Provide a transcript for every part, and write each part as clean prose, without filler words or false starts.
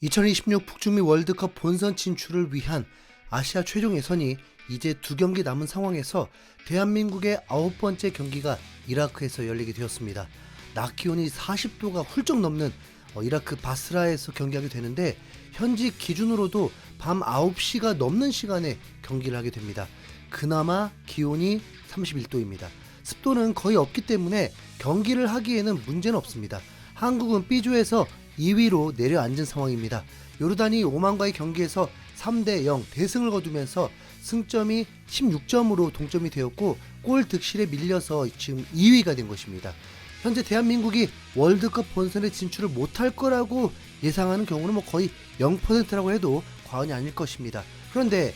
2026 북중미 월드컵 본선 진출을 위한 아시아 최종 예선이 이제 2경기 남은 상황에서 대한민국의 9번째 경기가 이라크에서 열리게 되었습니다. 낮 기온이 40도가 훌쩍 넘는 이라크 바스라에서 경기하게 되는데, 현지 기준으로도 밤 9시가 넘는 시간에 경기를 하게 됩니다. 그나마 기온이 31도입니다. 습도는 거의 없기 때문에 경기를 하기에는 문제는 없습니다. 한국은 B조에서 2위로 내려앉은 상황입니다. 요르단이 오만과의 경기에서 3대0 대승을 거두면서 승점이 16점으로 동점이 되었고, 골 득실에 밀려서 지금 2위가 된 것입니다. 현재 대한민국이 월드컵 본선에 진출을 못할 거라고 예상하는 경우는 거의 0%라고 해도 과언이 아닐 것입니다. 그런데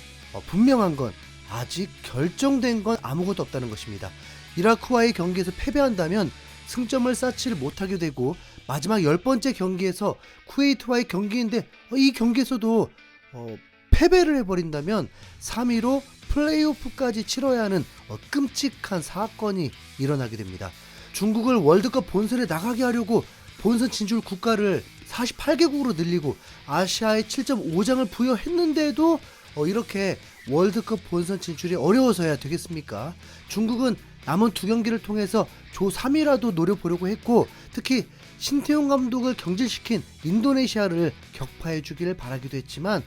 분명한 건 아직 결정된 건 아무것도 없다는 것입니다. 이라크와의 경기에서 패배한다면 승점을 쌓지를 못하게 되고, 마지막 10번째 경기에서 쿠웨이트와의 경기인데 이 경기에서도 패배를 해버린다면 3위로 플레이오프까지 치러야 하는 끔찍한 사건이 일어나게 됩니다. 중국을 월드컵 본선에 나가게 하려고 본선 진출 국가를 48개국으로 늘리고 아시아에 7.5장을 부여했는데도 이렇게 월드컵 본선 진출이 어려워서야 되겠습니까? 중국은 남은 2경기를 통해서 조 3위라도 노려보려고 했고, 특히 신태용 감독을 경질시킨 인도네시아를 격파해주기를 바라기도 했지만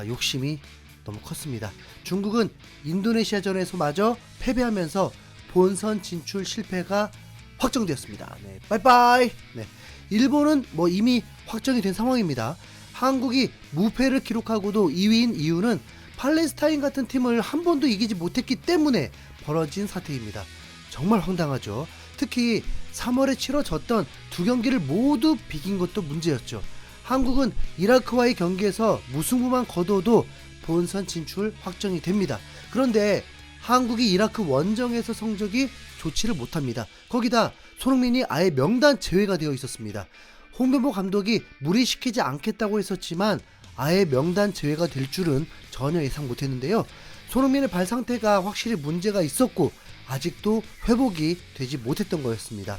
욕심이 너무 컸습니다. 중국은 인도네시아전에서마저 패배하면서 본선 진출 실패가 확정되었습니다. 네, 빠이빠이. 네, 일본은 이미 확정이 된 상황입니다. 한국이 무패를 기록하고도 2위인 이유는 팔레스타인 같은 팀을 한 번도 이기지 못했기 때문에 벌어진 사태입니다. 정말 황당하죠. 특히 3월에 치러졌던 2경기를 모두 비긴 것도 문제였죠. 한국은 이라크와의 경기에서 무승부만 거둬도 본선 진출 확정이 됩니다. 그런데 한국이 이라크 원정에서 성적이 좋지를 못합니다. 거기다 손흥민이 아예 명단 제외가 되어 있었습니다. 홍명보 감독이 무리시키지 않겠다고 했었지만 아예 명단 제외가 될 줄은 전혀 예상 못했는데요. 손흥민의 발 상태가 확실히 문제가 있었고 아직도 회복이 되지 못했던 거였습니다.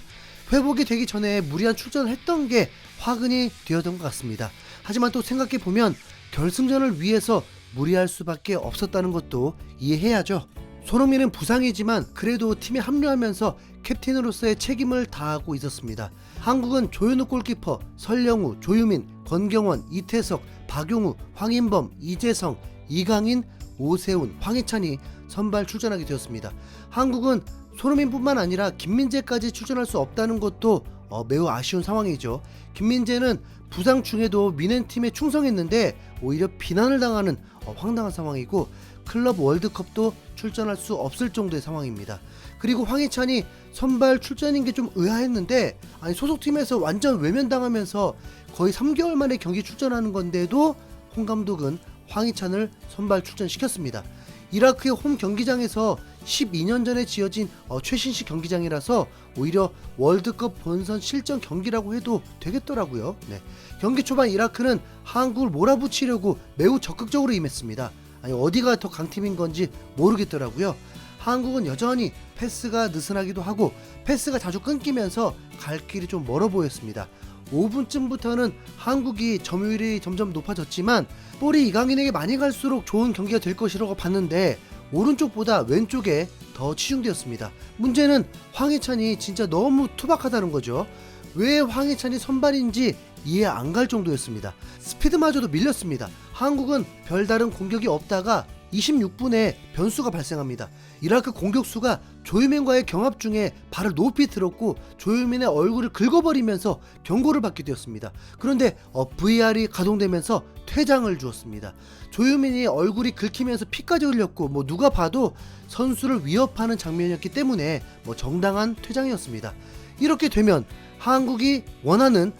회복이 되기 전에 무리한 출전을 했던 게 화근이 되었던 것 같습니다. 하지만 또 생각해보면 결승전을 위해서 무리할 수밖에 없었다는 것도 이해해야죠. 손흥민은 부상이지만 그래도 팀에 합류하면서 캡틴으로서의 책임을 다하고 있었습니다. 한국은 조현우 골키퍼, 설령우, 조유민, 권경원, 이태석, 박용우, 황인범, 이재성, 이강인, 오세훈, 황희찬이 선발 출전하게 되었습니다. 한국은 손흥민뿐만 아니라 김민재까지 출전할 수 없다는 것도 매우 아쉬운 상황이죠. 김민재는 부상 중에도 미넨팀에 충성했는데 오히려 비난을 당하는 황당한 상황이고, 클럽 월드컵도 출전할 수 없을 정도의 상황입니다. 그리고 황희찬이 선발 출전인 게 좀 의아했는데, 소속팀에서 완전 외면당하면서 거의 3개월 만에 경기 출전하는 건데도 홍 감독은 황희찬을 선발 출전시켰습니다. 이라크의 홈 경기장에서 12년 전에 지어진 최신식 경기장이라서 오히려 월드컵 본선 실전 경기라고 해도 되겠더라고요. 네. 경기 초반 이라크는 한국을 몰아붙이려고 매우 적극적으로 임했습니다. 어디가 더 강팀인 건지 모르겠더라고요. 한국은 여전히 패스가 느슨하기도 하고 패스가 자주 끊기면서 갈 길이 좀 멀어 보였습니다. 5분쯤부터는 한국이 점유율이 점점 높아졌지만 볼이 이강인에게 많이 갈수록 좋은 경기가 될 것이라고 봤는데 오른쪽보다 왼쪽에 더 치중되었습니다. 문제는 황희찬이 진짜 너무 투박하다는 거죠. 왜 황희찬이 선발인지 이해 안 갈 정도였습니다. 스피드마저도 밀렸습니다. 한국은 별다른 공격이 없다가 26분에 변수가 발생합니다. 이라크 공격수가 조유민과의 경합 중에 발을 높이 들었고 조유민의 얼굴을 긁어버리면서 경고를 받게 되었습니다. 그런데 VR이 가동되면서 퇴장을 주었습니다. 조유민이 얼굴이 긁히면서 피까지 흘렸고 누가 봐도 선수를 위협하는 장면이었기 때문에 정당한 퇴장이었습니다. 이렇게 되면 한국이 원하는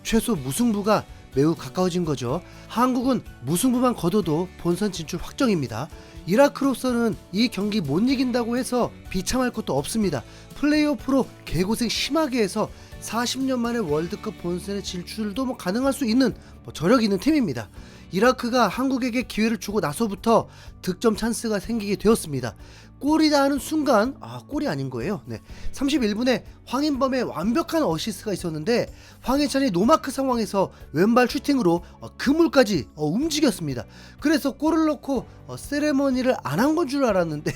최소 무승부가 매우 가까워진 거죠. 한국은 무승부만 거둬도 본선 진출 확정입니다. 이라크로서는 이 경기 못 이긴다고 해서 비참할 것도 없습니다. 플레이오프로 개고생 심하게 해서 40년 만에 월드컵 본선에 진출도 가능할 수 있는 저력 있는 팀입니다. 이라크가 한국에게 기회를 주고 나서부터 득점 찬스가 생기게 되었습니다. 골이다 하는 순간 골이 아닌 거예요. 31분에 황인범의 완벽한 어시스트가 있었는데 황희찬이 노마크 상황에서 왼발 슈팅으로 그물까지 움직였습니다. 그래서 골을 넣고 세레머니를 안 한 건 줄 알았는데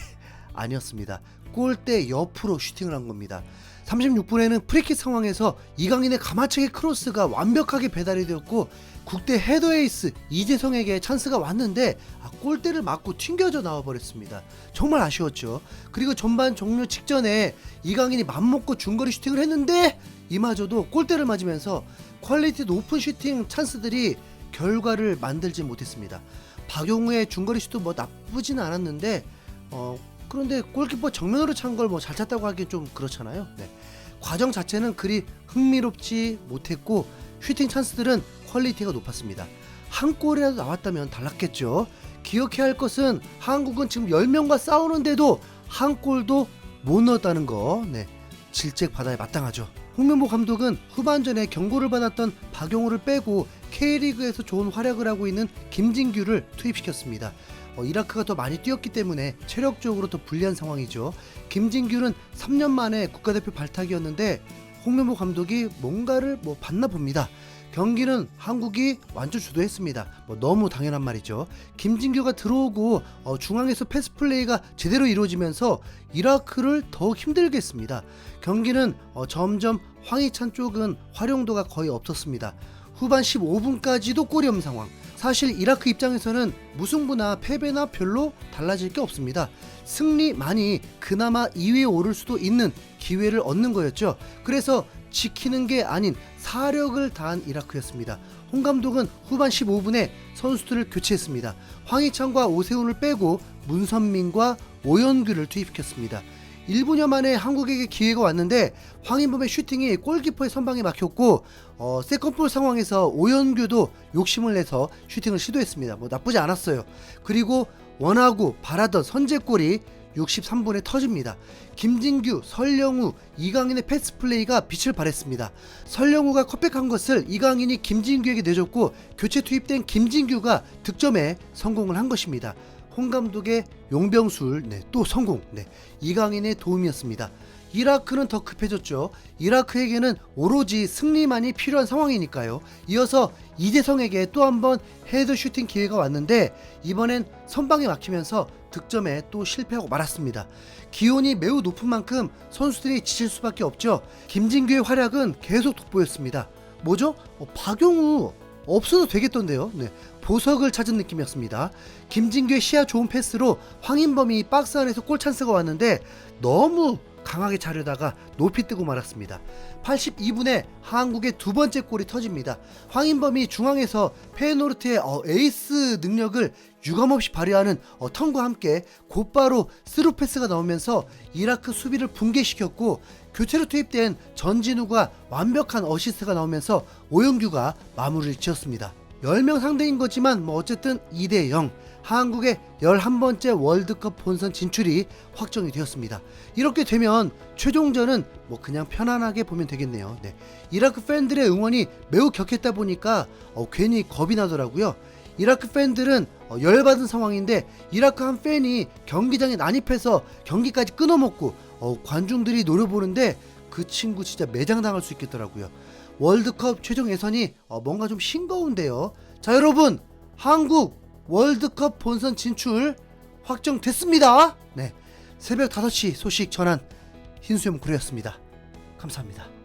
아니었습니다. 골대 옆으로 슈팅을 한 겁니다. 36분에는 프리킥 상황에서 이강인의 가마차기 크로스가 완벽하게 배달이 되었고 국대 헤더 에이스 이재성에게 찬스가 왔는데 골대를 맞고 튕겨져 나와버렸습니다. 정말 아쉬웠죠. 그리고 전반 종료 직전에 이강인이 맘먹고 중거리 슈팅을 했는데 이마저도 골대를 맞으면서 퀄리티 높은 슈팅 찬스들이 결과를 만들지 못했습니다. 박용우의 중거리 슈트 나쁘진 않았는데 그런데 골키퍼 정면으로 찬 걸 잘 찼다고 하기엔 좀 그렇잖아요. 과정 자체는 그리 흥미롭지 못했고 슈팅 찬스들은 퀄리티가 높았습니다. 한 골이라도 나왔다면 달랐겠죠. 기억해야 할 것은 한국은 지금 10명과 싸우는데도 한 골도 못 넣었다는 거. 질책 받아야 마땅하죠. 홍명보 감독은 후반전에 경고를 받았던 박용우를 빼고 K리그에서 좋은 활약을 하고 있는 김진규를 투입시켰습니다. 이라크가 더 많이 뛰었기 때문에 체력적으로 더 불리한 상황이죠. 김진규는 3년 만에 국가대표 발탁이었는데 홍명보 감독이 뭔가를 봤나 봅니다. 경기는 한국이 완전 주도했습니다. 너무 당연한 말이죠. 김진규가 들어오고 중앙에서 패스 플레이가 제대로 이루어지면서 이라크를 더 힘들게 했습니다. 경기는 점점 황희찬 쪽은 활용도가 거의 없었습니다. 후반 15분까지도 골이 없는 상황. 사실 이라크 입장에서는 무승부나 패배나 별로 달라질 게 없습니다. 승리만이 그나마 2위에 오를 수도 있는 기회를 얻는 거였죠. 그래서 지키는 게 아닌 사력을 다한 이라크였습니다. 홍 감독은 후반 15분에 선수들을 교체했습니다. 황희찬과 오세훈을 빼고 문선민과 오연규를 투입시켰습니다. 1분여 만에 한국에게 기회가 왔는데 황인범의 슈팅이 골키퍼의 선방에 막혔고 세컨볼 상황에서 오연규도 욕심을 내서 슈팅을 시도했습니다. 나쁘지 않았어요. 그리고 원하고 바라던 선제골이 63분에 터집니다. 김진규, 설령우, 이강인의 패스 플레이가 빛을 발했습니다. 설령우가 컷백한 것을 이강인이 김진규에게 내줬고 교체 투입된 김진규가 득점에 성공을 한 것입니다. 홍 감독의 용병술 또 성공. 이강인의 도움이었습니다. 이라크는 더 급해졌죠. 이라크에게는 오로지 승리만이 필요한 상황이니까요. 이어서 이재성에게 또 한 번 헤더 슈팅 기회가 왔는데 이번엔 선방에 막히면서 득점에 또 실패하고 말았습니다. 기온이 매우 높은 만큼 선수들이 지칠 수밖에 없죠. 김진규의 활약은 계속 돋보였습니다. 뭐죠? 박용우 없어도 되겠던데요. 보석을 찾은 느낌이었습니다. 김진규의 시야 좋은 패스로 황인범이 박스 안에서 골 찬스가 왔는데 너무 강하게 차려다가 높이 뜨고 말았습니다. 82분에 한국의 두 번째 골이 터집니다. 황인범이 중앙에서 페노르트의 에이스 능력을 유감없이 발휘하는 턴과 함께 곧바로 스루 패스가 나오면서 이라크 수비를 붕괴시켰고 교체로 투입된 전진우가 완벽한 어시스트가 나오면서 오영규가 마무리를 지었습니다. 10명 상대인 거지만 어쨌든 2대0 한국의 11번째 월드컵 본선 진출이 확정이 되었습니다. 이렇게 되면 최종전은 그냥 편안하게 보면 되겠네요. 이라크 팬들의 응원이 매우 격했다 보니까 괜히 겁이 나더라고요. 이라크 팬들은 열받은 상황인데 이라크 한 팬이 경기장에 난입해서 경기까지 끊어먹고 관중들이 노려보는데 그 친구 진짜 매장당할 수 있겠더라고요. 월드컵 최종 예선이 뭔가 좀 싱거운데요. 자, 여러분, 한국 월드컵 본선 진출 확정됐습니다. 새벽 5시 소식 전한 흰수염 구레였습니다. 감사합니다.